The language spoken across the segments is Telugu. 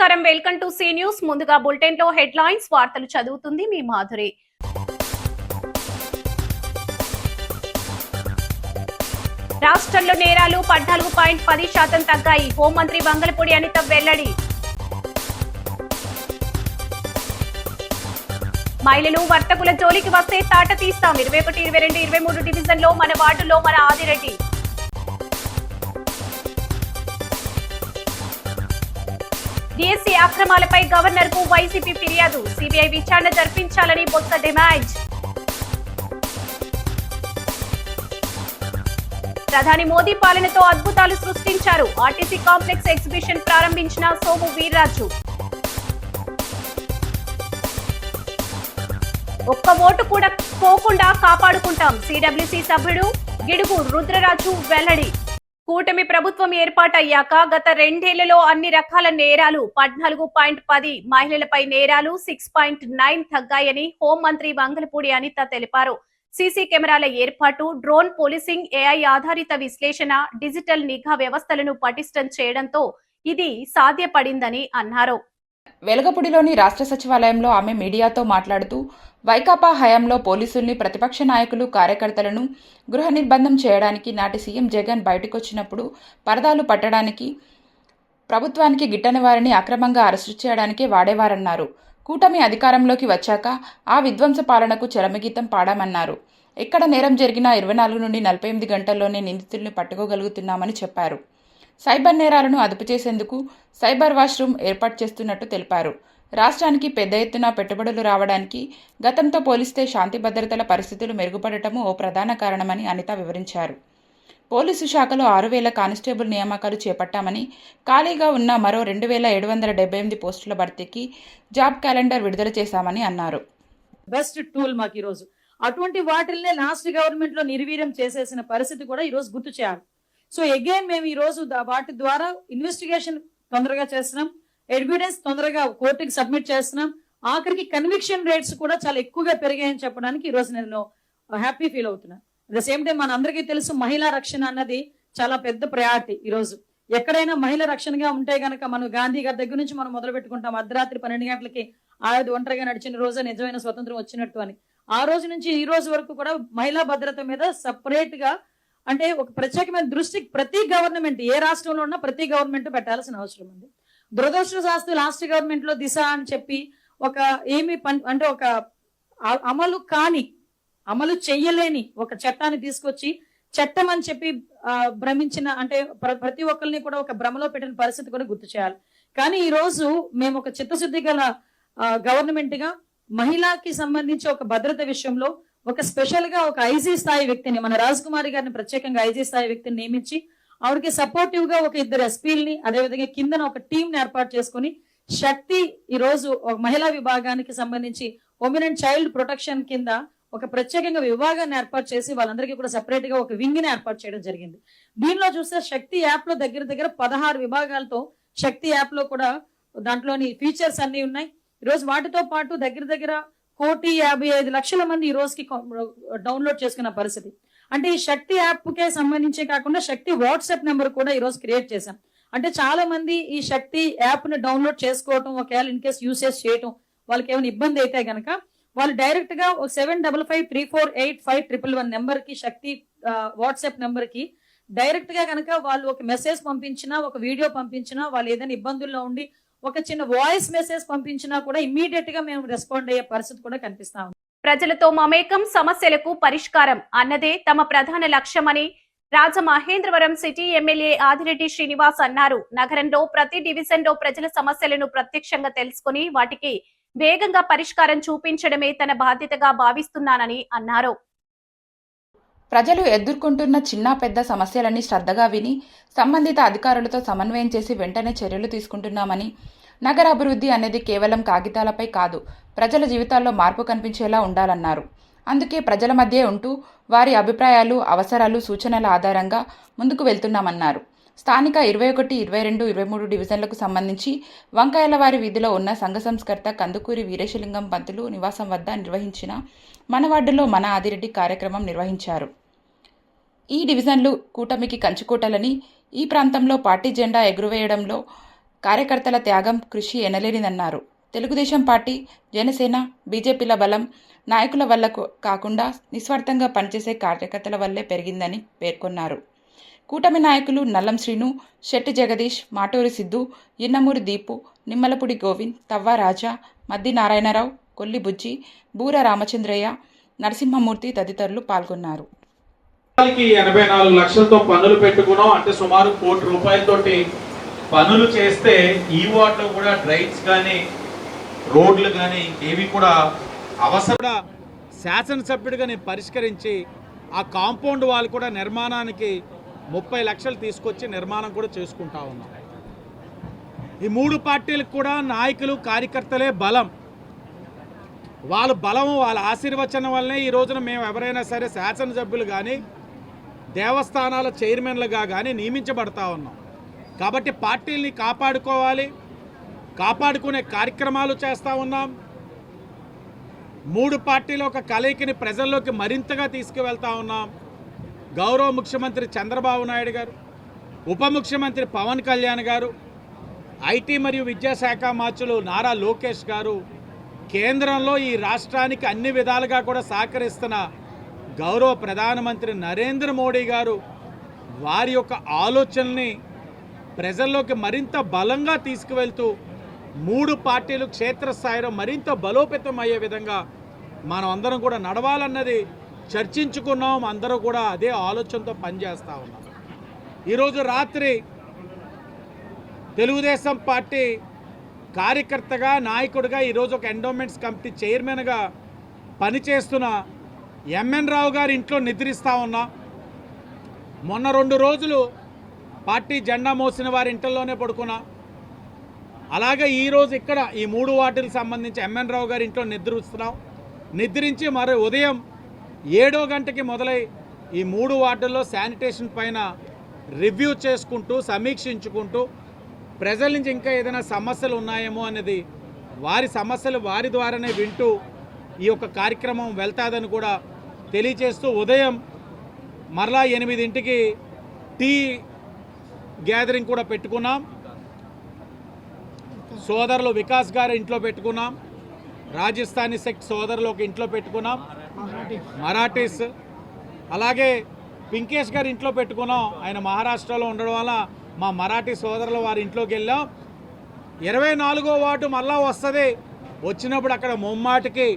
నమస్కారం, వెల్కమ్ టు సి న్యూస్. ముందుగా బులెటిన్ లో హెడ్లైన్స్ వార్తలు చదువుతుంది మీ మాధురి. రాష్ట్రంలో నేరాలు 14.10% తగ్గాయి. హోంమంత్రి వంగలపూడి అనిత వెల్లడి. మహిళలు వర్తకుల జోలికి వస్తే తాట తీస్తాం. 21, 22, 23 డివిజన్లో మన వార్డులో మన ఆదిరెడ్డి. డిఎస్సీ అక్రమాలపై గవర్నర్ కు వైసీపీ ఫిర్యాదు. సిబిఐ విచారణ జరిపించాలని బొత్స డిమాండ్. ప్రధాని మోదీ పాలనతో అద్భుతాలు సృష్టించారు. ఆర్టీసీ కాంప్లెక్స్ ఎగ్జిబిషన్ ప్రారంభించిన సోము వీర్రాజు. ఒక్క ఓటు కూడా పోకుండా కాపాడుకుంటాం. సిడబ్ల్యూసీ సభ్యుడు గిడుగు రుద్రరాజు వెల్లడి. కూటమి ప్రభుత్వం ఏర్పాటయ్యాక గత 2 ఏళ్లలో అన్ని రకాల నేరాలు 14.10, మహిళలపై నేరాలు 6.9 తగ్గాయని హోంమంత్రి వంగలపూడి అనిత తెలిపారు. సీసీ కెమెరాల ఏర్పాటు, డ్రోన్ పోలీసింగ్, ఏఐ ఆధారిత విశ్లేషణ, డిజిటల్ నిఘా వ్యవస్థలను పటిష్టం చేయడంతో ఇది సాధ్యపడిందని అన్నారు. వెలగపూడిలోని రాష్ట్ర సచివాలయంలో ఆమె మీడియాతో మాట్లాడుతూ, వైకాపా హయాంలో పోలీసుల్ని, ప్రతిపక్ష నాయకులు, కార్యకర్తలను గృహ నిర్బంధం చేయడానికి నాటి సీఎం జగన్ బయటకొచ్చినప్పుడు పరదాలు పట్టడానికి, ప్రభుత్వానికి గిట్టని వారిని అక్రమంగా అరెస్టు చేయడానికే వాడేవారన్నారు. కూటమి అధికారంలోకి వచ్చాక ఆ విధ్వంస పాలనకు చరమగీతం పాడామన్నారు. ఎక్కడ నేరం జరిగినా 24 నుండి 48 గంటల్లోనే నిందితుల్ని పట్టుకోగలుగుతున్నామని చెప్పారు. సైబర్ నేరాలను అదుపు చేసేందుకు సైబర్ వాష్ రూమ్ ఏర్పాటు చేస్తున్నట్టు తెలిపారు. రాష్ట్రానికి పెద్ద ఎత్తున పెట్టుబడులు రావడానికి గతంతో పోలిస్తే శాంతి భద్రతల పరిస్థితులు మెరుగుపడటము ఓ ప్రధాన కారణమని అనిత వివరించారు. పోలీసు శాఖలో 6,000 కానిస్టేబుల్ నియామకాలు చేపట్టామని, ఖాళీగా ఉన్న మరో 2,778 పోస్టుల భర్తీకి జాబ్ క్యాలెండర్ విడుదల చేశామని అన్నారు. బెస్ట్ టూల్ మాకు ఈరోజు అటువంటి వాటిల్నే లాస్ట్ గవర్నమెంట్ లో నిర్వీర్యం చేసేసిన పరిస్థితి కూడా ఈరోజు గుర్తు చేయాలి. సో అగైన్ మేము ఈ రోజు వాటి ద్వారా ఇన్వెస్టిగేషన్ తొందరగా చేస్తున్నాం, ఎవిడెన్స్ తొందరగా కోర్టుకి సబ్మిట్ చేస్తున్నాం. ఆఖరికి కన్విక్షన్ రేట్స్ కూడా చాలా ఎక్కువగా పెరిగాయని చెప్పడానికి ఈ రోజు నేను హ్యాపీ ఫీల్ అవుతున్నా. అట్ ద సేమ్ టైం మన అందరికీ తెలుసు, మహిళా రక్షణ అన్నది చాలా పెద్ద ప్రయారిటీ. ఈ రోజు ఎక్కడైనా మహిళ రక్షణగా ఉంటే గనక మనం గాంధీ గారి దగ్గర నుంచి మనం మొదలు పెట్టుకుంటాం. అర్ధరాత్రి 12 గంటలకి ఆయుధ ఒంటరిగా నడిచిన రోజే నిజమైన స్వతంత్రం వచ్చినట్టు అని. ఆ రోజు నుంచి ఈ రోజు వరకు కూడా మహిళా భద్రత మీద సపరేట్ గా, అంటే ఒక ప్రత్యేకమైన దృష్టి ప్రతి గవర్నమెంట్, ఏ రాష్ట్రంలో ఉన్నా ప్రతి గవర్నమెంట్ పెట్టాల్సిన అవసరం ఉంది. దురదృష్టశాస్తు లాస్ట్ గవర్నమెంట్ లో దిశ అని చెప్పి ఒక అంటే ఒక అమలు చెయ్యలేని ఒక చట్టాన్ని తీసుకొచ్చి చట్టం అని చెప్పి భ్రమించిన, అంటే ప్రతి ఒక్కరిని కూడా ఒక భ్రమలో పెట్టిన పరిస్థితి కూడా గుర్తు చేయాలి. కానీ ఈ రోజు మేము ఒక చిత్తశుద్ధి గల గవర్నమెంట్ గా మహిళకి సంబంధించి ఒక భద్రత విషయంలో ఒక స్పెషల్ గా ఒక ఐజీ స్థాయి వ్యక్తిని, మన రాజకుమారి గారిని ప్రత్యేకంగా ఐజీ స్థాయి వ్యక్తిని నియమించి ఆవిడకి సపోర్టివ్ గా ఒక 2 ఎస్పీలని, అదేవిధంగా కిందన ఒక టీం ని ఏర్పాటు చేసుకుని శక్తి ఈ రోజు ఒక మహిళా విభాగానికి సంబంధించి ఉమెన్ అండ్ చైల్డ్ ప్రొటెక్షన్ కింద ఒక ప్రత్యేకంగా విభాగాన్ని ఏర్పాటు చేసి వాళ్ళందరికీ కూడా సపరేట్ గా ఒక వింగ్ ని ఏర్పాటు చేయడం జరిగింది. దీనిలో చూస్తే శక్తి యాప్ లో దగ్గర 16 విభాగాలతో శక్తి యాప్ లో కూడా దాంట్లోని ఫీచర్స్ అన్ని ఉన్నాయి. ఈ రోజు వాటితో పాటు దగ్గర 1,55,00,000 మంది ఈ రోజుకి డౌన్లోడ్ చేసుకున్న పరిస్థితి. అంటే ఈ శక్తి యాప్ కే సంబంధించి కాకుండా శక్తి వాట్సాప్ నెంబర్ కూడా ఈ రోజు క్రియేట్ చేశాం. అంటే చాలా మంది ఈ శక్తి యాప్ ని డౌన్లోడ్ చేసుకోవటం, ఒకవేళ ఇన్ కేసు యూసేజ్ చేయటం వాళ్ళకి ఏమైనా ఇబ్బంది అయితే గనక వాళ్ళు డైరెక్ట్ గా 7553485111 నెంబర్ కి, శక్తి వాట్సాప్ నెంబర్ కి డైరెక్ట్ గా కనుక వాళ్ళు ఒక మెసేజ్ పంపించినా, ఒక వీడియో పంపించినా, వాళ్ళు ఏదైనా ఇబ్బందుల్లో ఉండి ఒక చిన్న వాయిస్ మెసేజ్ పంపించినా కూడా ఇమ్మీడియట్ గా మేము రెస్పాండ్ అయ్యే పరిస్థితి కూడా కనిపిస్తా ఉంది. ప్రజలతో మమేకం, సమస్యలకు పరిష్కారం అన్నదే తమ ప్రధాన లక్ష్యమని రాజమహేంద్రవరం సిటీ ఎమ్మెల్యే ఆదిరెడ్డి శ్రీనివాస్ అన్నారు. నగరంలో ప్రతి డివిజన్ లో ప్రజల సమస్యలను ప్రత్యక్షంగా తెలుసుకుని వాటికి వేగంగా పరిష్కారం చూపించడమే తన బాధ్యతగా భావిస్తున్నానని అన్నారు. ప్రజలు ఎదుర్కొంటున్న చిన్న పెద్ద సమస్యలన్నీ శ్రద్ధగా విని సంబంధిత అధికారులతో సమన్వయం చేసి వెంటనే చర్యలు తీసుకుంటున్నామని, నగర అభివృద్ధి అనేది కేవలం కాగితాలపై కాదు, ప్రజల జీవితాల్లో మార్పు కనిపించేలా ఉండాలన్నారు. అందుకే ప్రజల మధ్య ఉంటూ వారి అభిప్రాయాలు, అవసరాలు, సూచనల ఆధారంగా ముందుకు వెళ్తున్నామన్నారు. స్థానిక 21, 22, 23 డివిజన్లకు సంబంధించి వంకాయలవారి వీధిలో ఉన్న సంఘ సంస్కర్త కందుకూరి వీరేశలింగం పంతులు నివాసం వద్ద నిర్వహించిన మన వార్డులో మన ఆదిరెడ్డి కార్యక్రమం నిర్వహించారు. ఈ డివిజన్లు కూటమికి కంచుకోటలని, ఈ ప్రాంతంలో పార్టీ జెండా ఎగురవేయడంలో కార్యకర్తల త్యాగం, కృషి ఎనలేనిదన్నారు. తెలుగుదేశం పార్టీ, జనసేన, బీజేపీల బలం నాయకుల వల్ల కాకుండా నిస్వార్థంగా పనిచేసే కార్యకర్తల వల్లే పెరిగిందని పేర్కొన్నారు. కూటమి నాయకులు నల్లం శ్రీను, శెట్టి జగదీష్, మాటూరి సిద్ధు, ఇన్నమూరి దీపు, నిమ్మలపూడి గోవింద్, తవ్వ రాజా, మద్ది నారాయణరావు, కొల్లి బుజ్జి, బూర రామచంద్రయ్య, నరసింహమూర్తి తదితరులు పాల్గొన్నారు. 84 లక్షలతో పనులు పెట్టుకున్నాం. అంటే సుమారు 1 కోటి రూపాయలతోటి పనులు చేస్తే ఈ వార్డులో కూడా డ్రైన్స్ కానీ రోడ్లు కానీ ఏవి కూడా అవసరం శాసనసభ్యుడిగా నేను పరిష్కరించి ఆ కాంపౌండ్ వాల్ కూడా నిర్మాణానికి 30 లక్షలు తీసుకొచ్చి నిర్మాణం కూడా చేసుకుంటా ఉన్నాం. ఈ 3 పార్టీలకు కూడా నాయకులు, కార్యకర్తలే బలం. వాళ్ళ బలం, వాళ్ళ ఆశీర్వచనం వల్లనే ఈ రోజున మేము ఎవరైనా సరే శాసనసభ్యులు కానీ దేవస్థానాల చైర్మన్లుగా కానీ నియమించబడతా ఉన్నాం. కాబట్టి పార్టీల్ని కాపాడుకోవాలి, కాపాడుకునే కార్యక్రమాలు చేస్తూ ఉన్నాం. 3 పార్టీల ఒక కలయికని ప్రజల్లోకి మరింతగా తీసుకువెళ్తా ఉన్నాం. గౌరవ ముఖ్యమంత్రి చంద్రబాబు నాయుడు గారు, ఉప ముఖ్యమంత్రి పవన్ కళ్యాణ్ గారు, ఐటీ మరియు విద్యాశాఖ మంత్రులు నారా లోకేష్ గారు, కేంద్రంలో ఈ రాష్ట్రానికి అన్ని విధాలుగా కూడా సహకరిస్తున్న గౌరవ ప్రధానమంత్రి నరేంద్ర మోడీ గారు వారి యొక్క ఆలోచనల్ని ప్రజల్లోకి మరింత బలంగా తీసుకువెళ్తూ 3 పార్టీలు క్షేత్రస్థాయిలో మరింత బలోపేతం అయ్యే విధంగా మనం అందరం కూడా నడవాలన్నది చర్చించుకున్నాం. అందరూ కూడా అదే ఆలోచనతో పనిచేస్తూ ఉన్నాం. ఈరోజు రాత్రి తెలుగుదేశం పార్టీ కార్యకర్తగా, నాయకుడిగా, ఈరోజు ఒక ఎండోమెంట్స్ కమిటీ చైర్మన్గా పనిచేస్తున్న ఎంఎన్ రావు గారి ఇంట్లో నిద్రిస్తూ ఉన్నా. మొన్న 2 రోజులు పార్టీ జెండా మోసిన వారి ఇంట్లోనే పడుకున్నా. అలాగే ఈరోజు ఇక్కడ ఈ 3 వార్డులకు సంబంధించి ఎంఎన్ రావు గారి ఇంట్లో నిద్రిస్తున్నాం. నిద్రించి మరి ఉదయం 7 గంటకి మొదలై ఈ 3 వార్డుల్లో శానిటేషన్ పైన రివ్యూ చేసుకుంటూ, సమీక్షించుకుంటూ, ప్రజల నుంచి ఇంకా ఏదైనా సమస్యలు ఉన్నాయేమో అనేది వారి సమస్యలు వారి ద్వారానే వింటూ ఈ యొక్క కార్యక్రమం వెళ్తాదని కూడా తెలియచేస్తూ, ఉదయం మరలా 8ంటికి టీ గ్యాదరింగ్ కూడా పెట్టుకున్నాం. సోదరులు వికాస్ గారి ఇంట్లో పెట్టుకున్నాం. రాజస్థానీ సెక్ట్ సోదరులు ఒక ఇంట్లో పెట్టుకున్నాం. మరాఠీస్, అలాగే పింకేష్ గారి ఇంట్లో పెట్టుకున్నాం. ఆయన మహారాష్ట్రలో ఉండడం వల్ల మా మరాఠీ సోదరుల వారి ఇంట్లోకి వెళ్ళాం. 24వ వార్డు మళ్ళా వస్తుంది. వచ్చినప్పుడు అక్కడ ముమ్మాటికి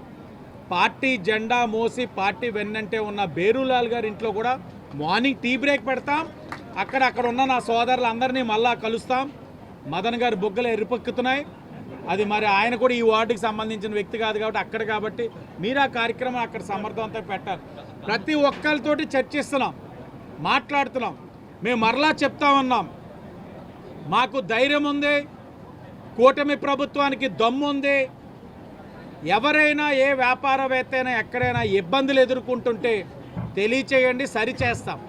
పార్టీ జెండా మోసి పార్టీ వెన్నంటే ఉన్న బేరులాల్ గారి ఇంట్లో కూడా మార్నింగ్ టీ బ్రేక్ పెడతాం. అక్కడ ఉన్న నా సోదరులందరినీ మళ్ళా కలుస్తాం. మదన్ గారి బొగ్గలు ఎరుపెక్కుతున్నాయి. అది మరి ఆయన కూడా ఈ వార్డుకి సంబంధించిన వ్యక్తి కాదు కాబట్టి అక్కడ, కాబట్టి మీరు ఆ కార్యక్రమం అక్కడ సమర్థవంతంగా పెట్టారు. ప్రతి ఒక్కరితోటి చర్చిస్తున్నాం, మాట్లాడుతున్నాం. మేము మరలా చెప్తా ఉన్నాం, మాకు ధైర్యం ఉంది, కూటమి ప్రభుత్వానికి దమ్ము ఉంది. ఎవరైనా ఏ వ్యాపారవేత్త అయినా ఎక్కడైనా ఇబ్బందులు ఎదుర్కొంటుంటే తెలియచేయండి, సరిచేస్తాం.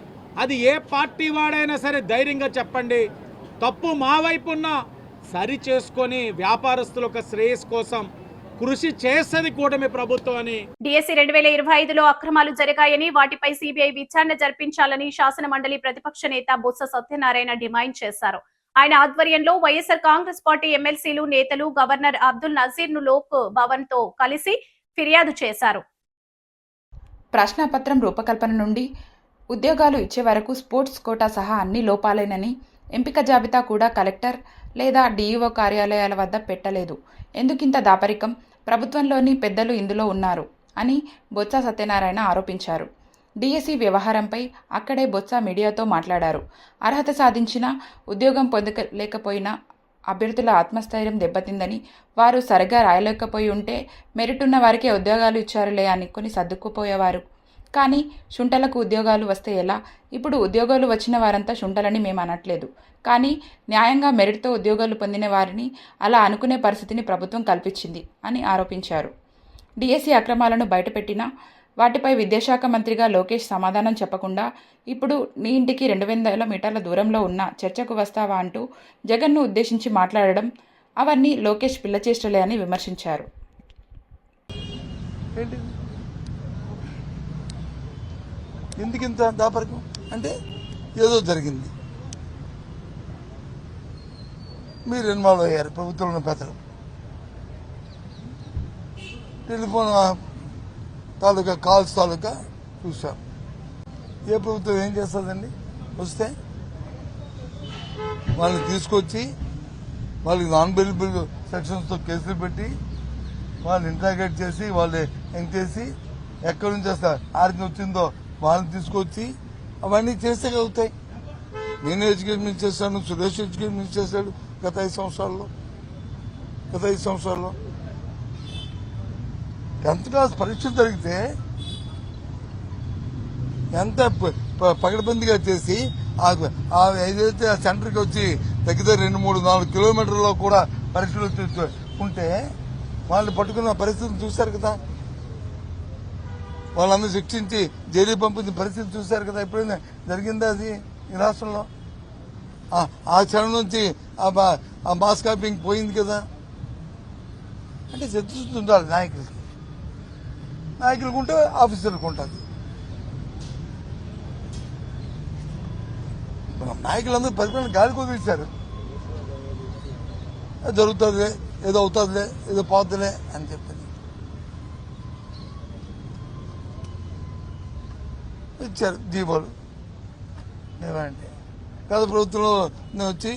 అది ఏ పార్టీ వాడైనా సరే ధైర్యంగా చెప్పండి. తప్పు మా వైపు ఉన్నా సరి చేసుకొని వ్యాపారస్తుల యొక్క శ్రేయస్ కోసం కృషి చేస్తుంది కూటమి ప్రభుత్వం అని. డిఎస్సి 2025లో అక్రమాలు జరిగాయని, వాటిపై సిబిఐ విచారణ జరిపించాలని శాసన మండలి ప్రతిపక్ష నేత బొత్స సత్యనారాయణ డిమాండ్ చేశారు. ఆయన ఆధ్వర్యంలో వైఎస్ఆర్ కాంగ్రెస్ పార్టీ ఎమ్మెల్సీలు, నేతలు గవర్నర్ అబ్దుల్ నజీర్ ను లోక్ భవన్ తో కలిసి ఫిర్యాదు చేశారు. ప్రశ్నాపత్రం రూపకల్పన నుండి ఉద్యోగాలు ఇచ్చే వరకు స్పోర్ట్స్ కోటా సహా అన్ని లోపాలేనని, ఎంపిక జాబితా కూడా కలెక్టర్ లేదా డీఈఓ కార్యాలయాల వద్ద పెట్టలేదు. ఎందుకింత దాపరికం? ప్రభుత్వంలోని పెద్దలు ఇందులో ఉన్నారు అని బొత్స సత్యనారాయణ ఆరోపించారు. డిఎస్సి వ్యవహారంపై అక్కడే బొత్స మీడియాతో మాట్లాడారు. అర్హత సాధించినా ఉద్యోగం పొందలేకపోయినా అభ్యర్థుల ఆత్మస్థైర్యం దెబ్బతిందని, వారు సరిగా రాయలేకపోయి ఉంటే మెరిట్ ఉన్న వారికే ఉద్యోగాలు ఇచ్చారులే అనుకుని సర్దుకుపోయేవారు. కానీ శుంఠలకు ఉద్యోగాలు వస్తే ఎలా? ఇప్పుడు ఉద్యోగాలు వచ్చిన వారంతా శుంఠలని మేము అనట్లేదు. కానీ న్యాయంగా మెరిట్తో ఉద్యోగాలు పొందిన వారిని అలా అనుకునే పరిస్థితిని ప్రభుత్వం కల్పించింది అని ఆరోపించారు. డిఎస్సి అక్రమాలను బయటపెట్టినా వాటిపై విద్యాశాఖ మంత్రిగా లోకేష్ సమాధానం చెప్పకుండా ఇప్పుడు నీ ఇంటికి 200 మీటర్ల దూరంలో ఉన్న చర్చకు వస్తావా అంటూ జగన్ను ఉద్దేశించి మాట్లాడడం అవన్నీ లోకేష్ పిల్లచేష్టలే అని విమర్శించారు. ఎందుకింత దాపరికం అంటే ఏదో జరిగింది. మీరు ఇన్వాల్వ్ అయ్యారు, ప్రభుత్వంలో పెద్దలు. టెలిఫోన్ తాలూకా కాల్స్ తాలూకా చూసాం. ఏ ప్రభుత్వం ఏం చేస్తుందండి? వస్తే వాళ్ళని తీసుకొచ్చి వాళ్ళకి నాన్ బెయిలబుల్ సెక్షన్స్తో కేసులు పెట్టి వాళ్ళని ఇంట్రాగేట్ చేసి వాళ్ళు ఎంక్ చేసి ఎక్కడి నుంచి వస్తారు ఆరికి వచ్చిందో వాళ్ళని తీసుకొచ్చి అవన్నీ చేస్తే అవుతాయి. నేను ఎడ్యుకేషన్ మినిస్టర్ చేశాను, సురేష్ ఎడ్యుకేషన్ మినిస్టర్ చేశాడు గత 5 సంవత్సరాల్లో. 10th క్లాస్ పరీక్షలు జరిగితే ఎంత పకడ్బందీగా చేసి ఏదైతే ఆ సెంటర్కి వచ్చి దగ్గర 2-3-4 కిలోమీటర్లో కూడా పరీక్షలు ఉంటే వాళ్ళని పట్టుకున్న పరిస్థితిని చూశారు కదా. వాళ్ళందరూ శిక్షించి జైలు పంపించిన పరిస్థితి చూశారు కదా. ఎప్పుడైనా జరిగిందా అది ఈ రాష్ట్రంలో? ఆ క్షణం నుంచి ఆ మాస్ కాపింగ్ పోయింది కదా. అంటే చిత్తశుద్ధి ఉండాలి నాయకులకు ఉంటే ఆఫీసర్లకు ఉంటుంది. నాయకులందరూ పరిపాలన గాలికి వదిలేశారు. జరుగుతుందిలే, ఏదో అవుతుందిలే, ఏదో పోతుందిలే అని చెప్పింది. ఇచ్చారు జీవోలు. ఏమంటే గత ప్రభుత్వంలో వచ్చి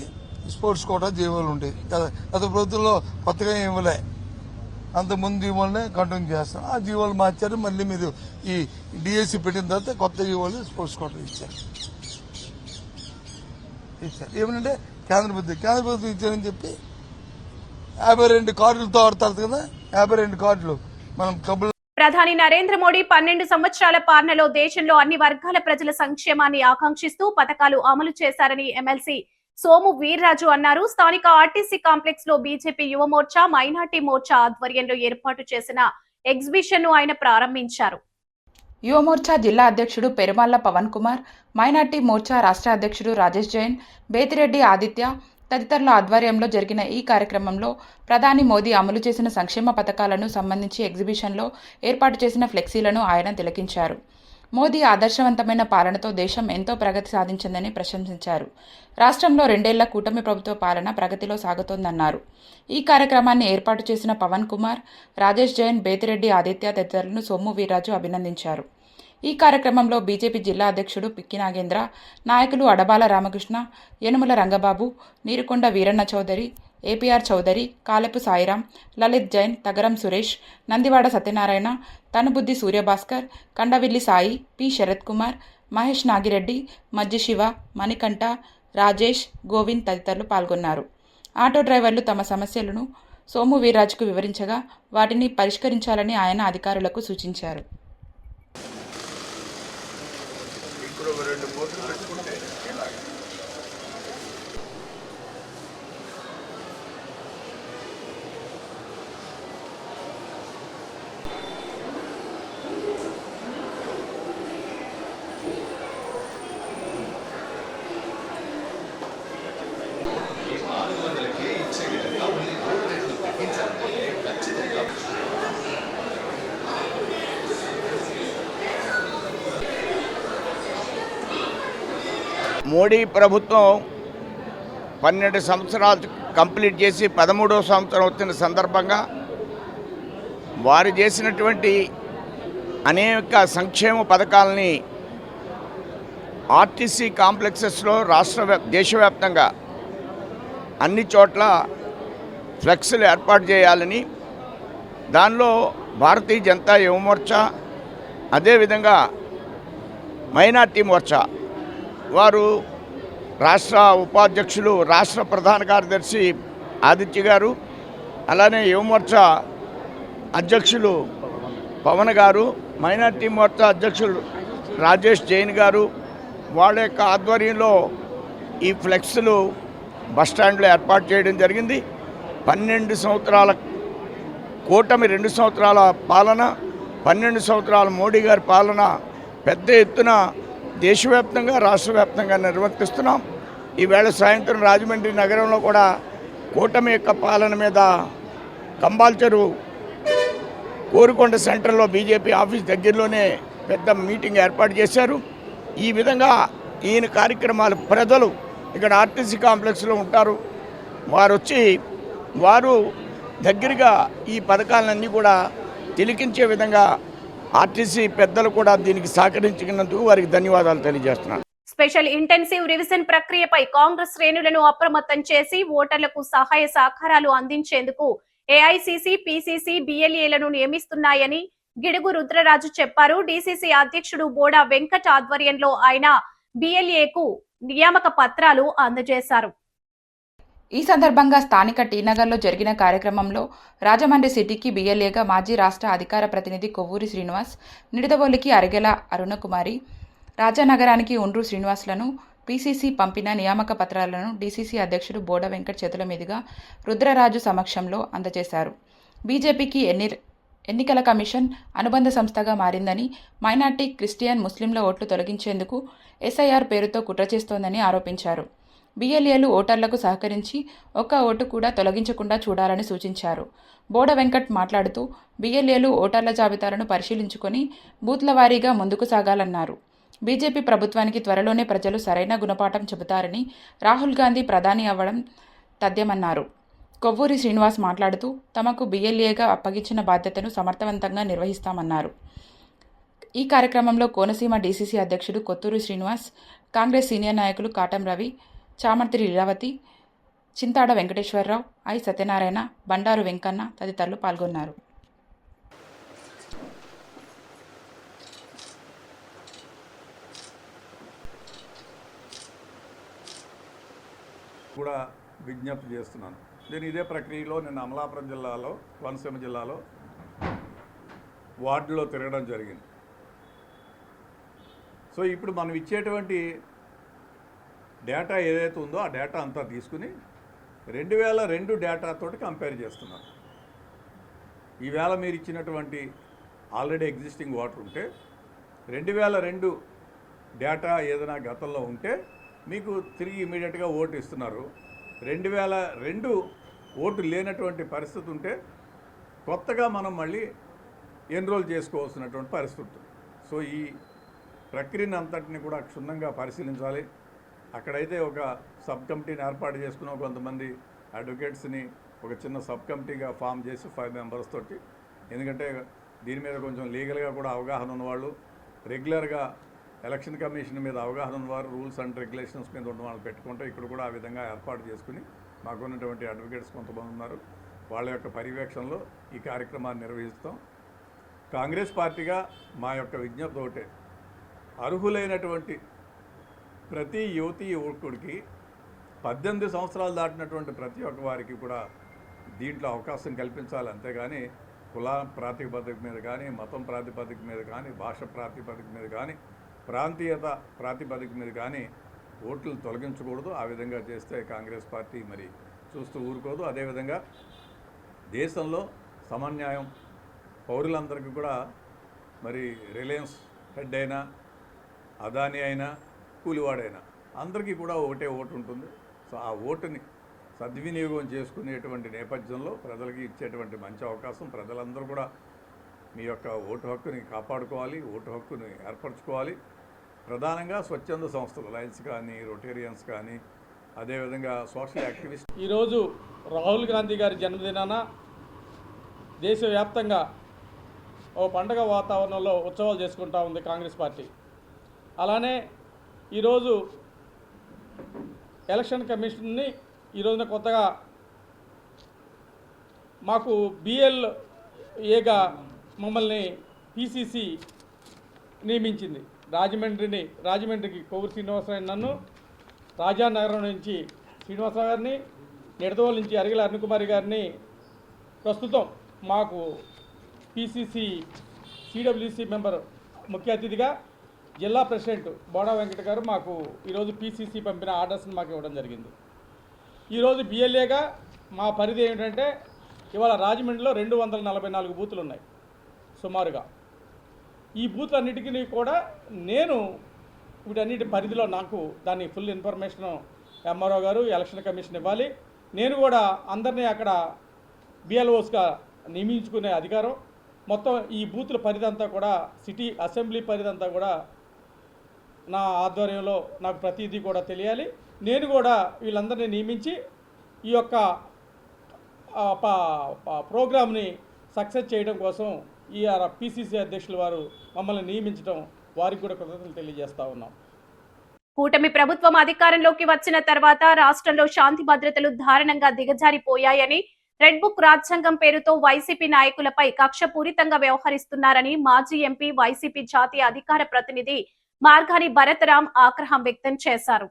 స్పోర్ట్స్ కోటా జీవోలు ఉండేవి. గత ప్రభుత్వంలో కొత్తగా ఇవ్వలే, అంతకుముందు జీవోలనే కంటిన్యూ చేస్తాం. ఆ జీవోలు మార్చారు. మళ్ళీ మీరు ఈ డిఎస్సి పెట్టిన తర్వాత కొత్త జీవోలు స్పోర్ట్స్ కోటా ఇచ్చారు. ఏమనంటే కేంద్ర ప్రభుత్వం ఇచ్చారని చెప్పి 52 కార్డులతో ఆడతారు కదా. 52 కార్డులు మనం క్లబ్. ప్రధాని నరేంద్ర మోడీ 12 సంవత్సరాల పాలనలో దేశంలో అన్ని వర్గాల ప్రజల సంక్షేమాన్ని ఆకాంక్షిస్తూ పథకాలు అమలు చేశారని ఎమ్మెల్సీ సోము వీర్రాజు అన్నారు. స్థానిక ఆర్టీసీ కాంప్లెక్స్ లో బీజేపీ యువ మోర్చా, మైనార్టీ మోర్చా ఆధ్వర్యంలో ఏర్పాటు చేసిన ఎగ్జిబిషన్ ను ఆయన ప్రారంభించారు. యువమోర్చా జిల్లా అధ్యక్షుడు పెరుమాళ్ల పవన్ కుమార్, మైనార్టీ మోర్చా రాష్ట్ర అధ్యక్షుడు రాజేష్ జైన్, బేతిరెడ్డి ఆదిత్య తదితరుల ఆధ్వర్యంలో జరిగిన ఈ కార్యక్రమంలో ప్రధాని మోదీ అమలు చేసిన సంక్షేమ పథకాలను సంబంధించి ఎగ్జిబిషన్లో ఏర్పాటు చేసిన ఫ్లెక్సీలను ఆయన తిలకించారు. మోదీ ఆదర్శవంతమైన పాలనతో దేశం ఎంతో ప్రగతి సాధించిందని ప్రశంసించారు. రాష్ట్రంలో 2 ఏళ్ల కూటమి ప్రభుత్వ పాలన ప్రగతిలో సాగుతోందన్నారు. ఈ కార్యక్రమాన్ని ఏర్పాటు చేసిన పవన్ కుమార్, రాజేష్ జైన్, బేతిరెడ్డి ఆదిత్య తదితరులను సోము వీర్రాజు అభినందించారు. ఈ కార్యక్రమంలో బీజేపీ జిల్లా అధ్యక్షుడు పిక్కి నాగేంద్ర, నాయకులు అడబాల రామకృష్ణ, యనుమల రంగబాబు, నీరుకొండ వీరన్న చౌదరి, ఏపీఆర్ చౌదరి, కాలెపు సాయిరాం, లలిత్ జైన్, తగరం సురేష్, నందివాడ సత్యనారాయణ, తనుబుద్ది సూర్యభాస్కర్, కండవిల్లి సాయి, పి శరత్ కుమార్, మహేష్ నాగిరెడ్డి, మజ్జి శివ, మణికంఠ, రాజేష్, గోవింద్ తదితరులు పాల్గొన్నారు. ఆటో డ్రైవర్లు తమ సమస్యలను సోము వీర్రాజుకు వివరించగా వాటిని పరిష్కరించాలని ఆయన అధికారులకు సూచించారు. మోడీ ప్రభుత్వం 12 సంవత్సరాలు కంప్లీట్ చేసి 13వ సంవత్సరం వచ్చిన సందర్భంగా వారు చేసినటువంటి అనేక సంక్షేమ పథకాలని ఆర్టీసీ కాంప్లెక్సెస్లో దేశవ్యాప్తంగా అన్ని చోట్ల ఫ్లెక్స్లు ఏర్పాటు చేయాలని, దానిలో భారతీయ జనతా యువ మోర్చా, అదేవిధంగా మైనార్టీ మోర్చా వారు రాష్ట్ర ఉపాధ్యక్షులు, రాష్ట్ర ప్రధాన కార్యదర్శి ఆదిత్య గారు, అలానే యువమోర్చా అధ్యక్షులు పవన్ గారు, మైనార్టీ మోర్చా అధ్యక్షులు రాజేష్ జైన్ గారు వాళ్ళ యొక్క ఆధ్వర్యంలో ఈ ఫ్లెక్స్లు బస్టాండ్లో ఏర్పాటు చేయడం జరిగింది. 12 సంవత్సరాల కూటమి 2 సంవత్సరాల పాలన, 12 సంవత్సరాల మోడీ గారి పాలన పెద్ద ఎత్తున దేశవ్యాప్తంగా రాష్ట్ర వ్యాప్తంగా నిర్వర్తిస్తున్నాం. ఈవేళ సాయంత్రం రాజమండ్రి నగరంలో కూడా కూటమి యొక్క పాలన మీద కంబాల్చెరు కోరుకొండ సెంటర్లో బీజేపీ ఆఫీస్ దగ్గరలోనే పెద్ద మీటింగ్ ఏర్పాటు చేశారు. ఈ విధంగా ఈయన కార్యక్రమాలు ప్రజలు ఇక్కడ ఆర్టీసీ కాంప్లెక్స్లో ఉంటారు. వారు దగ్గరగా ఈ పథకాలన్నీ కూడా తిలకించే విధంగా ఆర్టీసీ పెద్దలు కూడా దీనికి సహకరించినందుకు వారికి ధన్యవాదాలు తెలియజేస్తున్నాను. స్పెషల్ ఇంటెన్సివ్ రివిజన్ ప్రక్రియపై కాంగ్రెస్ శ్రేణులను అప్రమత్తం చేసి ఓటర్లకు సహాయ సహకారాలు అందించేందుకు ఏఐసీసీ, పీసీసీ, బిఎల్ఏలను నియమిస్తున్నాయని గిడుగు రుద్రరాజు చెప్పారు. డీసీసీ అధ్యక్షుడు బోడా వెంకట్ ఆధ్వర్యంలో ఆయన బిఎల్ఏకు నియామక పత్రాలు అందజేశారు. ఈ సందర్భంగా స్థానిక టీనగర్లో జరిగిన కార్యక్రమంలో రాజమండ్రి సిటీకి బిఎల్ఏగా మాజీ రాష్ట్ర అధికార ప్రతినిధి కొవ్వూరి శ్రీనివాస్, నిడదవోలికి అరిగెల అరుణకుమారి, రాజానగరానికి ఉండ్రు శ్రీనివాసులను పీసీసీ పంపిన నియామక పత్రాలను డీసీసీ అధ్యక్షుడు బోడ వెంకట్ చేతుల మీదుగా రుద్రరాజు సమక్షంలో అందజేశారు. బీజేపీకి ఎన్నికల కమిషన్ అనుబంధ సంస్థగా మారిందని, మైనార్టీ, క్రిస్టియన్, ముస్లింల ఓట్లు తొలగించేందుకు ఎస్ఐఆర్ పేరుతో కుట్ర చేస్తోందని ఆరోపించారు. బిఎల్ఏలు ఓటర్లకు సహకరించి ఒక్క ఓటు కూడా తొలగించకుండా చూడాలని సూచించారు. బోడ వెంకట్ మాట్లాడుతూ బిఎల్ఏలు ఓటర్ల జాబితాలను పరిశీలించుకొని బూత్ల వారీగా ముందుకు సాగాలన్నారు. బీజేపీ ప్రభుత్వానికి త్వరలోనే ప్రజలు సరైన గుణపాఠం చెబుతారని, రాహుల్ గాంధీ ప్రధాని అవ్వడం తథ్యమన్నారు. కొవ్వూరి శ్రీనివాస్ మాట్లాడుతూ తమకు బిఎల్ఏగా అప్పగించిన బాధ్యతను సమర్థవంతంగా నిర్వహిస్తామన్నారు. ఈ కార్యక్రమంలో కోనసీమ డీసీసీ అధ్యక్షుడు కొత్తూరు శ్రీనివాస్, కాంగ్రెస్ సీనియర్ నాయకులు కాటం రవి, చామర్తి లీలావతి, చింతాడ వెంకటేశ్వరరావు, ఐ సత్యనారాయణ, బండారు వెంకన్న తదితరులు పాల్గొన్నారు. కూడా విజ్ఞప్తి చేస్తున్నాను. నేను ఇదే ప్రక్రియలో నేను అమలాపురం జిల్లాలో, కోనసీమ జిల్లాలో వార్డులో తిరగడం జరిగింది. సో ఇప్పుడు మనం ఇచ్చేటువంటి డేటా ఏదైతే ఉందో ఆ డేటా అంతా తీసుకుని 2002 డేటాతోటి కంపేర్ చేస్తున్నాను. ఈవేళ మీరు ఇచ్చినటువంటి ఆల్రెడీ ఎగ్జిస్టింగ్ ఓటర్ ఉంటే 2002 డేటా ఏదైనా గతంలో ఉంటే మీకు తిరిగి ఇమీడియట్గా ఓటు ఇస్తున్నారు. 2002 ఓటు లేనటువంటి పరిస్థితి ఉంటే కొత్తగా మనం మళ్ళీ ఎన్రోల్ చేసుకోవాల్సినటువంటి పరిస్థితి ఉంటుంది. సో ఈ ప్రక్రియను అంతటిని కూడా క్షుణ్ణంగా పరిశీలించాలి. అక్కడైతే ఒక సబ్ కమిటీని ఏర్పాటు చేసుకున్నాం. కొంతమంది అడ్వకేట్స్ని ఒక చిన్న సబ్ కమిటీగా ఫామ్ చేసి 5 మెంబర్స్ తోటి, ఎందుకంటే దీని మీద కొంచెం లీగల్గా కూడా అవగాహన ఉన్నవాళ్ళు, రెగ్యులర్గా ఎలక్షన్ కమిషన్ మీద అవగాహన ఉన్నవారు, రూల్స్ అండ్ రెగ్యులేషన్స్ మీద ఉన్న వాళ్ళు పెట్టుకుంటే ఇక్కడ కూడా ఆ విధంగా ఏర్పాటు చేసుకుని మాకున్నటువంటి అడ్వకేట్స్ కొంతమంది ఉన్నారు, వాళ్ళ యొక్క పర్యవేక్షణలో ఈ కార్యక్రమాన్ని నిర్వహిస్తాం. కాంగ్రెస్ పార్టీగా మా యొక్క విజ్ఞప్తి ఒకటే, అర్హులైనటువంటి ప్రతి యువతీ యువకుడికి 18 సంవత్సరాలు దాటినటువంటి ప్రతి ఒక్క వారికి కూడా దీంట్లో అవకాశం కల్పించాలి. అంతేగాని కుల ప్రాతిపదిక మీద కానీ, మతం ప్రాతిపదిక మీద కానీ, భాష ప్రాతిపదిక మీద కానీ, ప్రాంతీయత ప్రాతిపదిక మీద కానీ ఓట్లు తొలగించకూడదు. ఆ విధంగా చేస్తే కాంగ్రెస్ పార్టీ మరి చూస్తూ ఊరుకోదు. అదేవిధంగా దేశంలో సమన్యాయం, పౌరులందరికీ కూడా మరి రిలయన్స్ హెడ్ అయినా, అదానీ అయినా, కూలివాడైనా అందరికీ కూడా ఒకటే ఓటు ఉంటుంది. సో ఆ ఓటుని సద్వినియోగం చేసుకునేటువంటి నేపథ్యంలో ప్రజలకి ఇచ్చేటువంటి మంచి అవకాశం. ప్రజలందరూ కూడా మీ యొక్క ఓటు హక్కుని కాపాడుకోవాలి, ఓటు హక్కుని ఏర్పరచుకోవాలి. ప్రధానంగా స్వచ్ఛంద సంస్థలు, లయన్స్ కానీ, రొటేరియన్స్ కానీ, అదేవిధంగా సోషల్ యాక్టివిస్ట్. ఈరోజు రాహుల్ గాంధీ గారి జన్మదినాన దేశవ్యాప్తంగా ఓ పండగ వాతావరణంలో ఉత్సవాలు చేసుకుంటా ఉంది కాంగ్రెస్ పార్టీ. అలానే ఈరోజు ఎలక్షన్ కమిషన్ని ఈరోజున కొత్తగా మాకు బిఎల్ఏగా మమ్మల్ని పీసీసీ నియమించింది. రాజమండ్రికి కొవ్వూరి శ్రీనివాసరావు, నన్ను రాజానగరం నుంచి శ్రీనివాసరావు గారిని, నిడదవోలు నుంచి అరిగెల అరుణకుమారి గారిని ప్రస్తుతం మాకు పీసీసీ సిడబ్ల్యూసీ మెంబర్ ముఖ్య అతిథిగా జిల్లా ప్రెసిడెంట్ బోడా వెంకట గారు మాకు ఈరోజు పీసీసీ పంపిన ఆర్డర్స్ని మాకు ఇవ్వడం జరిగింది. ఈరోజు బిఎల్ఏగా మా పరిధి ఏమిటంటే ఇవాళ రాజమండ్రిలో 244 బూతులు ఉన్నాయి సుమారుగా. ఈ బూతులన్నిటికీ కూడా నేను వీటన్నిటి పరిధిలో నాకు దాని ఫుల్ ఇన్ఫర్మేషన్ ఎంఆర్ఓ గారు, ఎలక్షన్ కమిషన్ ఇవ్వాలి. నేను కూడా అందరినీ అక్కడ బిఎల్ఓస్గా నియమించుకునే అధికారం. మొత్తం ఈ బూతుల పరిధి అంతా కూడా, సిటీ అసెంబ్లీ పరిధి అంతా కూడా నా ఆధ్వర్యంలో నాకు ప్రతిదీ కూడా తెలియాలి. నేను కూడా వీళ్ళందరినీ నియమించి ఈ యొక్క ప్రోగ్రామ్ని సక్సెస్ చేయడం కోసం ఈ పిసిసి అధ్యక్షులు వారు మమ్మల్ని నియమించడం వారికి కూడా కృతజ్ఞతలు తెలియజేస్తా ఉన్నాం. కూటమి ప్రభుత్వం అధికారంలోకి వచ్చిన తర్వాత రాష్ట్రంలో శాంతి భద్రతలు దారుణంగా దిగజారిపోయాయని, రెడ్ బుక్ రాజ్యాంగం పేరుతో వైసీపీ నాయకులపై కక్షపూరితంగా వ్యవహరిస్తున్నారని మాజీ ఎంపీ వైసీపీ జాతీయ అధికార ప్రతినిధి మార్గాని భరతరాం ఆగ్రహం వ్యక్తం చేశారు.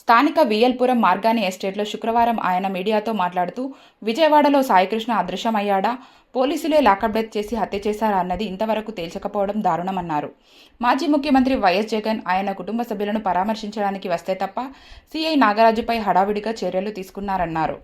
స్థానిక వియల్పురం మార్గాని ఎస్టేట్లో శుక్రవారం ఆయన మీడియాతో మాట్లాడుతూ విజయవాడలో సాయికృష్ణ అదృశ్యమయ్యాడా, పోలీసులే లాకప్ డెత్ చేసి హత్య చేశారా అన్నది ఇంతవరకు తేల్చకపోవడం దారుణమన్నారు. మాజీ ముఖ్యమంత్రి వైఎస్ జగన్ ఆయన కుటుంబ సభ్యులను పరామర్శించడానికి వస్తే తప్ప సీఐ నాగరాజుపై హడావిడిగా చర్యలు తీసుకున్నారన్నారు.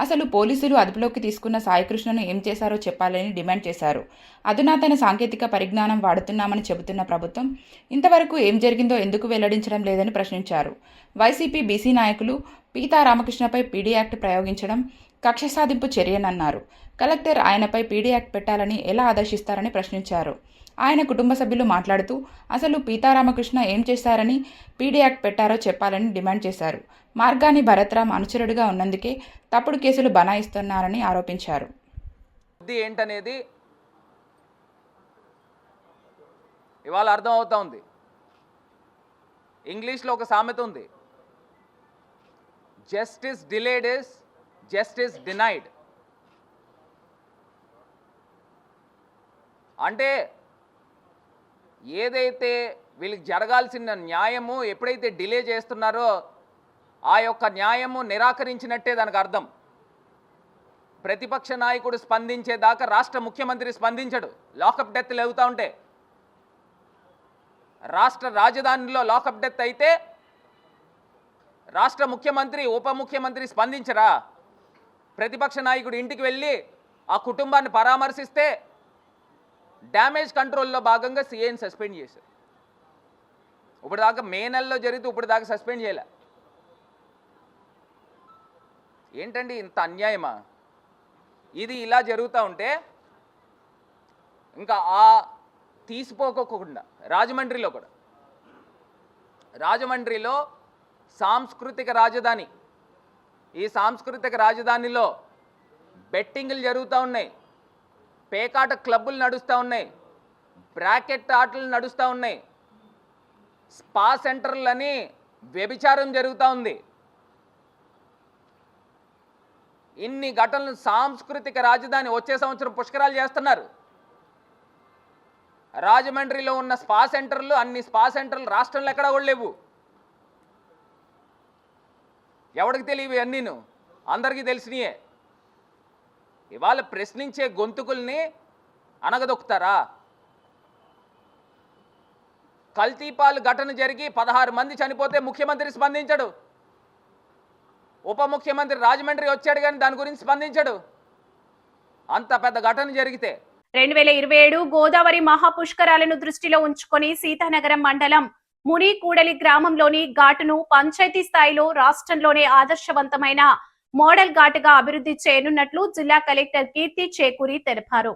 అసలు పోలీసులు అదుపులోకి తీసుకున్న సాయికృష్ణను ఏం చేశారో చెప్పాలని డిమాండ్ చేశారు. అధునాతన సాంకేతిక పరిజ్ఞానం వాడుతున్నామని చెబుతున్న ప్రభుత్వం ఇంతవరకు ఏం జరిగిందో ఎందుకు వెల్లడించడం లేదని ప్రశ్నించారు. వైసీపీ బీసీ నాయకులు పీతా రామకృష్ణపై పీడీ యాక్ట్ ప్రయోగించడం కక్ష సాధింపు చర్యనన్నారు. కలెక్టర్ ఆయనపై పీడీ యాక్ట్ పెట్టాలని ఎలా ఆదేశిస్తారని ప్రశ్నించారు. ఆయన కుటుంబ సభ్యులు మాట్లాడుతూ అసలు పీతారామకృష్ణ ఏం చేశారని పీడీ యాక్ట్ పెట్టారో చెప్పాలని డిమాండ్ చేశారు. మార్గాని భరత్రాం అనుచరుడిగా ఉన్నందుకే తప్పుడు కేసులు బనాయిస్తున్నారని ఆరోపించారు. ఏంటనేది ఇవాళ అర్థం అవుతా ఉంది. ఇంగ్లీష్లో ఒక సామెత ఉంది, justice delayed is justice denied. అంటే ఏదైతే వీళ్ళకి జరగాల్సిన న్యాయము ఎప్పుడైతే డిలే చేస్తున్నారో ఆ యొక్క న్యాయము నిరాకరించినట్టే దానికి అర్థం. ప్రతిపక్ష నాయకుడు స్పందించేదాకా రాష్ట్ర ముఖ్యమంత్రి స్పందించడు. లాకప్ డెత్లు అవుతూ ఉంటే, రాష్ట్ర రాజధానిలో లాకప్ డెత్ అయితే రాష్ట్ర ముఖ్యమంత్రి ఉప ముఖ్యమంత్రి స్పందించరా? ప్రతిపక్ష నాయకుడు ఇంటికి వెళ్ళి ఆ కుటుంబాన్ని పరామర్శిస్తే డ్యామేజ్ కంట్రోల్లో భాగంగా సీఏని సస్పెండ్ చేశారు. ఇప్పుడు దాకా మే నెలలో జరిగితే ఇప్పుడు దాకా సస్పెండ్ చేయలే. ఏంటండి ఇంత అన్యాయమా? ఇది ఇలా జరుగుతూ ఉంటే ఇంకా తీసిపోకోకుండా రాజమండ్రిలో సాంస్కృతిక రాజధాని, ఈ సాంస్కృతిక రాజధానిలో బెట్టింగ్లు జరుగుతూ ఉన్నాయి, పేకాట క్లబ్బులు నడుస్తూ ఉన్నాయి, బ్రాకెట్ ఆటలు నడుస్తూ ఉన్నాయి, స్పా సెంటర్లని వ్యభిచారం జరుగుతూ ఉంది. ఇన్ని ఘటనలు సాంస్కృతిక రాజధాని వచ్చే సంవత్సరం పుష్కరాలు చేస్తున్నారు. రాజమండ్రిలో ఉన్న స్పా సెంటర్లు, అన్ని స్పా సెంటర్లు రాష్ట్రంలో ఎక్కడా కూడా లేవు. ఎవరికి తెలియవు అన్నీను, అందరికీ తెలిసినయే. ఇవాళ ప్రశ్నించే గొంతుకుల్ని అనగదొక్కుతారా? కల్తీపాలు ఘటన జరిగి 16 మంది చనిపోతే ముఖ్యమంత్రి స్పందించడు, ఉప ముఖ్యమంత్రి రాజమండ్రి వచ్చాడు కానీ దాని గురించి స్పందించడు. అంత పెద్ద ఘటన జరిగితే 2027 గోదావరి మహాపుష్కరాలను దృష్టిలో ఉంచుకొని సీతానగరం మండలం మునికూడలి గ్రామంలోని ఘాటును పంచాయతీ స్థాయిలో రాష్ట్రంలోనే ఆదర్శవంతమైన మోడల్ ఘాటుగా అభివృద్ధి చేయనున్నట్లు జిల్లా కలెక్టర్ కీర్తి చేకూరి తెలిపారు.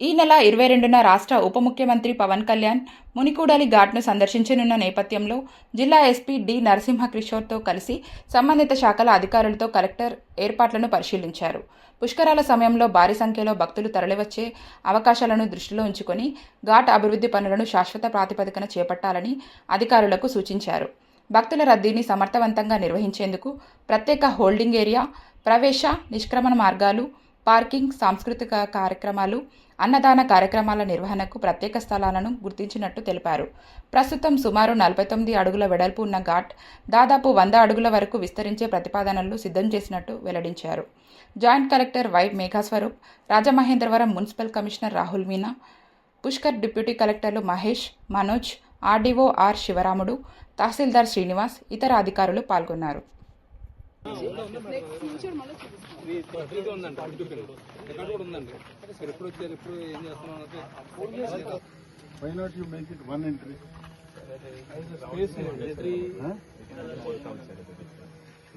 ఈ నెల 22న రాష్ట్ర ఉప ముఖ్యమంత్రి పవన్ కళ్యాణ్ మునికూడలి ఘాట్ను సందర్శించనున్న నేపథ్యంలో జిల్లా ఎస్పీ డి నరసింహ కిషోర్తో కలిసి సంబంధిత శాఖల అధికారులతో కలెక్టర్ ఏర్పాట్లను పరిశీలించారు. పుష్కరాల సమయంలో భారీ సంఖ్యలో భక్తులు తరలివచ్చే అవకాశాలను దృష్టిలో ఉంచుకొని ఘాట్ అభివృద్ధి పనులను శాశ్వత ప్రాతిపదికన చేపట్టాలని అధికారులకు సూచించారు. భక్తుల రద్దీని సమర్థవంతంగా నిర్వహించేందుకు ప్రత్యేక హోల్డింగ్ ఏరియా, ప్రవేశ నిష్క్రమణ మార్గాలు, పార్కింగ్, సాంస్కృతిక కార్యక్రమాలు, అన్నదాన కార్యక్రమాల నిర్వహణకు ప్రత్యేక స్థలాలను గుర్తించినట్టు తెలిపారు. ప్రస్తుతం సుమారు 49 అడుగుల వెడల్పు ఉన్న ఘాట్ దాదాపు 100 అడుగుల వరకు విస్తరించే ప్రతిపాదనలు సిద్ధం చేసినట్టు వెల్లడించారు. Joint collector Y Meghaswaroop, Rajamahendravaram municipal commissioner Rahul Meena, Pushkar deputy కలెక్టర్లు మహేష్, మనోజ్, ఆర్డీఓ ఆర్ శివరాముడు, తహసీల్దార్ శ్రీనివాస్, ఇతర అధికారులు పాల్గొన్నారు.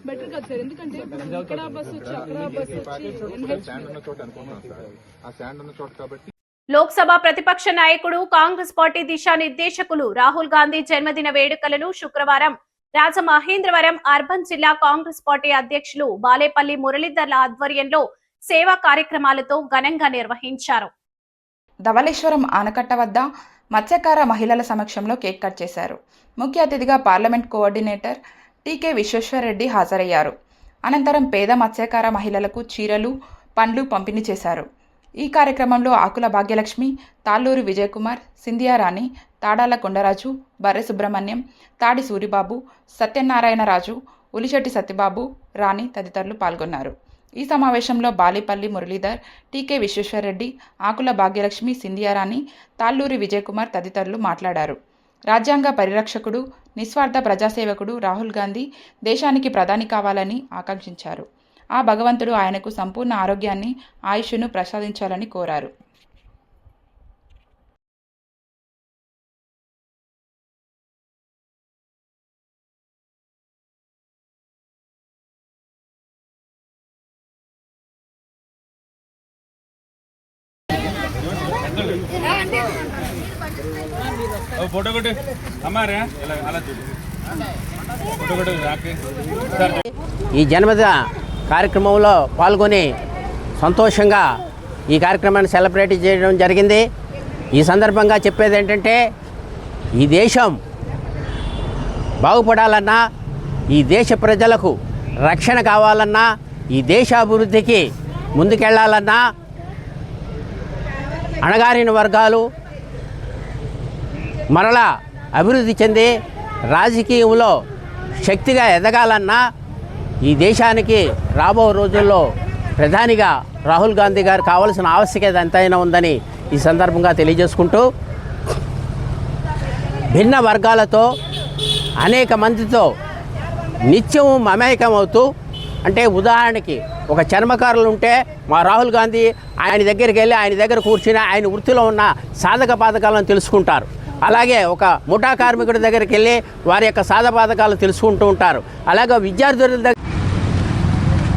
బెటర్ కదా సార్, ఎందుకంటే ఇక్కడ బస్సు వచ్చి అక్కడ బస్సు వచ్చి లోక్సభ ప్రతిపక్ష నాయకుడు కాంగ్రెస్ పార్టీ దిశానిర్దేశకులు రాహుల్ గాంధీ జన్మదిన వేడుకలను శుక్రవారం రాజమహేంద్రవరం అర్బన్ జిల్లా కాంగ్రెస్ పార్టీ అధ్యక్షులు బాలేపల్లి మురళీధర్ల ఆధ్వర్యంలో సేవా కార్యక్రమాలతో ఘనంగా నిర్వహించారు. ధవళేశ్వరం ఆనకట్ట వద్ద మత్స్యకార మహిళల సమక్షంలో కేక్ కట్ చేశారు. ముఖ్య అతిథిగా పార్లమెంట్ కోఆర్డినేటర్ టీకే విశ్వేశ్వరరెడ్డి హాజరయ్యారు. అనంతరం పేద మత్స్యకార మహిళలకు చీరలు, పండ్లు పంపిణీ చేశారు. ఈ కార్యక్రమంలో ఆకుల భాగ్యలక్ష్మి, తాళ్ళూరి విజయకుమార్, సింధియా రాణి, తాడాల కొండరాజు, బర్రె సుబ్రహ్మణ్యం, తాడి సూరిబాబు, సత్యనారాయణరాజు, ఉలిశెట్టి సత్యబాబు, రాణి తదితరులు పాల్గొన్నారు. ఈ సమావేశంలో బాలేపల్లి మురళీధర్, టీకే విశ్వేశ్వరరెడ్డి, ఆకుల భాగ్యలక్ష్మి, సింధియా రాణి, తాళ్ళూరి విజయకుమార్ తదితరులు మాట్లాడారు. రాజ్యాంగ పరిరక్షకుడు, నిస్వార్థ ప్రజాసేవకుడు రాహుల్ గాంధీ దేశానికి ప్రధాని కావాలని ఆకాంక్షించారు. ఆ భగవంతుడు ఆయనకు సంపూర్ణ ఆరోగ్యాన్ని, ఆయుష్ను ప్రసాదించాలని కోరారు. ఫోటో కొట్టు అమ్మారా అలా చూడు ఫోటో కొట్టు. ఈ జన్మదిన కార్యక్రమంలో పాల్గొని సంతోషంగా ఈ కార్యక్రమాన్ని సెలబ్రేట్ చేయడం జరిగింది. ఈ సందర్భంగా చెప్పేది ఏంటంటే, ఈ దేశం బాగుపడాలన్నా, ఈ దేశ ప్రజలకు రక్షణ కావాలన్నా, ఈ దేశ అభివృద్ధికి ముందుకెళ్లాలన్నా, అణగారిన వర్గాలు మరలా అభివృద్ధి చెంది రాజకీయంలో శక్తిగా ఎదగాలన్నా, ఈ దేశానికి రాబో రోజుల్లో ప్రధానిగా రాహుల్ గాంధీ గారు కావాల్సిన ఆవశ్యకత ఎంతైనా ఉందని ఈ సందర్భంగా తెలియజేసుకుంటూ, భిన్న వర్గాలతో అనేక మందితో నిత్యం మమేకమవుతూ, అంటే ఉదాహరణకి ఒక చర్మకారులు ఉంటే మా రాహుల్ గాంధీ ఆయన దగ్గరికి వెళ్ళి ఆయన దగ్గర కూర్చుని ఆయన వృత్తిలో ఉన్న సాధక బాధకాలను తెలుసుకుంటారు. అలాగే ఒక ముఠా కార్మికుడి దగ్గరికి వెళ్ళి వారి యొక్క సాధబాధకాలు తెలుసుకుంటూ ఉంటారు. అలాగే విద్యార్థుల దగ్గర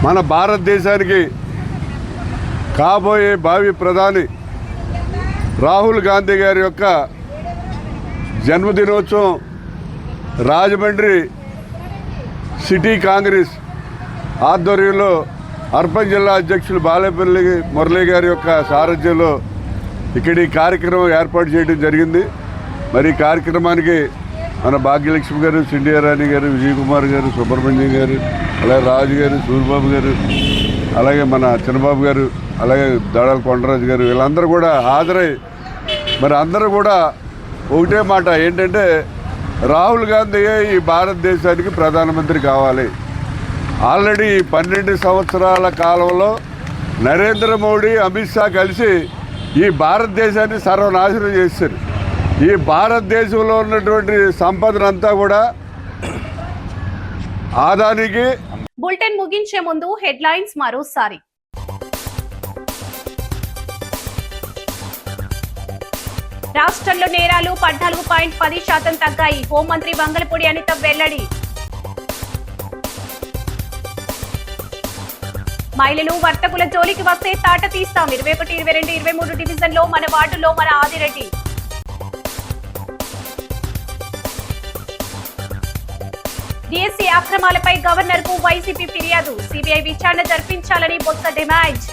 మన భారతదేశానికి కాబోయే భావి ప్రధాని రాహుల్ గాంధీ గారి యొక్క జన్మదినోత్సవం రాజమండ్రి సిటీ కాంగ్రెస్ ఆధ్వర్యంలో అర్బన్ జిల్లా అధ్యక్షులు బాలేపల్లి మురళీ గారి యొక్క సారథ్యంలో ఇక్కడ ఈ కార్యక్రమం ఏర్పాటు చేయడం జరిగింది. మరి కార్యక్రమానికి మన భాగ్యలక్ష్మి గారు, సింధియా రాణి గారు, విజయకుమార్ గారు, సుబ్రహ్మణ్యం గారు, అలాగే రాజు గారు, సూరిబాబు గారు, అలాగే మన చిన్నబాబు గారు, అలాగే దాడాల కొండరాజు గారు, వీళ్ళందరూ కూడా హాజరై మరి అందరూ కూడా ఒకటే మాట ఏంటంటే, రాహుల్ గాంధీయే ఈ భారతదేశానికి ప్రధానమంత్రి కావాలి. ఆల్రెడీ 12 సంవత్సరాల కాలంలో నరేంద్ర మోడీ, అమిత్ షా కలిసి ఈ భారతదేశాన్ని సర్వనాశనం చేశారు. ఈ భారతదేశంలో ఉన్నటువంటి సంపదనంతా కూడా ఆదానికి. బులెటిన్ ముగించే ముందు హెడ్లైన్స్ మరోసారి. రాష్ట్రంలో నేరాలు 14.10% తగ్గాయి. హోంమంత్రి వంగలపూడి అనిత వెల్లడి. మహిళలు వర్తకుల జోలికి వస్తే తాట తీస్తాం. 21, 22, 23 డివిజన్లో మన వార్డులో మన ఆదిరెడ్డి. డిఎస్సీ అక్రమాలపై గవర్నర్ కు వైసీపీ ఫిర్యాదు. సిబిఐ విచారణ జరిపించాలని బొత్స డిమాండ్.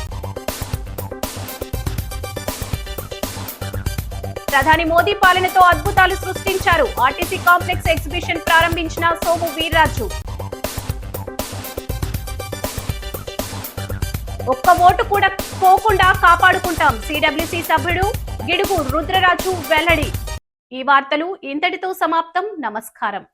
ప్రధాని మోదీ పాలనతో అద్భుతాలు సృష్టించారు. ఆర్టీసీ కాంప్లెక్స్ ఎగ్జిబిషన్ ప్రారంభించిన సోము వీర్రాజు. ఒక్క ఓటు కూడా పోకుండా కాపాడుకుంటాం. సిడబ్ల్యూసీ సభ్యుడు గిడుగు రుద్రరాజు వెల్లడి. ఈ వార్తలు ఇంతటితో సమాప్తం. నమస్కారం.